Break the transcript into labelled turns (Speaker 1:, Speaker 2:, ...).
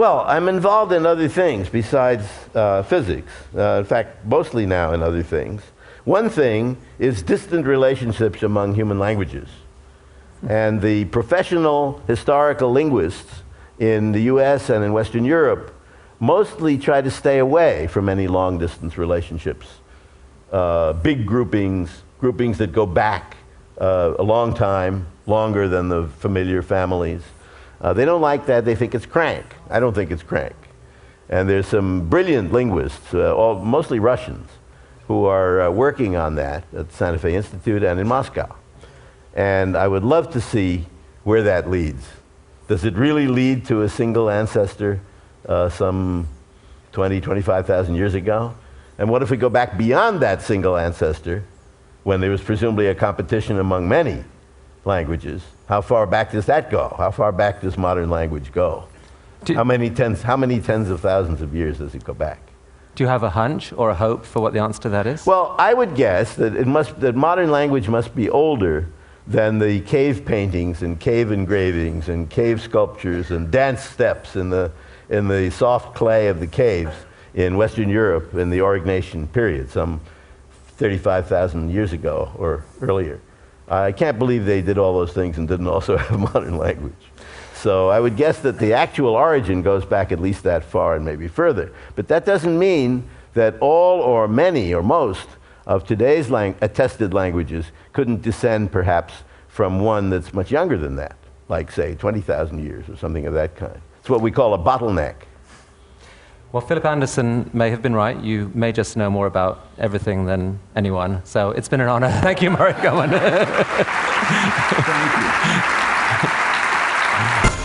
Speaker 1: Well, I'm involved in other things besides physics. In fact, mostly now in other things. One thing is distant relationships among human languages. And the professional historical linguists in the US and in Western Europe mostly try to stay away from any long-distance relationships. Big groupings that go back a long time, longer than the familiar families. They don't like that. They think it's crank. I don't think it's crank. And there's some brilliant linguists, mostly Russians, who are working on that at the Santa Fe Institute and in Moscow. And I would love to see where that leads. Does it really lead to a single ancestor some 20, 25,000 years ago? And what if we go back beyond that single ancestor, when there was presumably a competition among many languages? How far back does that go? How far back does modern language go? How many tens of thousands of years does it go back?
Speaker 2: Do you have a hunch or a hope for what the answer to that is?
Speaker 1: Well, I would guess that that modern language must be older than the cave paintings and cave engravings and cave sculptures and dance steps in the soft clay of the caves in Western Europe in the Aurignacian period, some 35,000 years ago or earlier. I can't believe they did all those things and didn't also have modern language. So I would guess that the actual origin goes back at least that far and maybe further. But that doesn't mean that all or many or most of today's attested languages couldn't descend perhaps from one that's much younger than that, like say 20,000 years or something of that kind. It's what we call a bottleneck.
Speaker 2: Well, Philip Anderson may have been right. You may just know more about everything than anyone. So it's been an honor. Thank you, Murray Gowan.
Speaker 1: Thank you.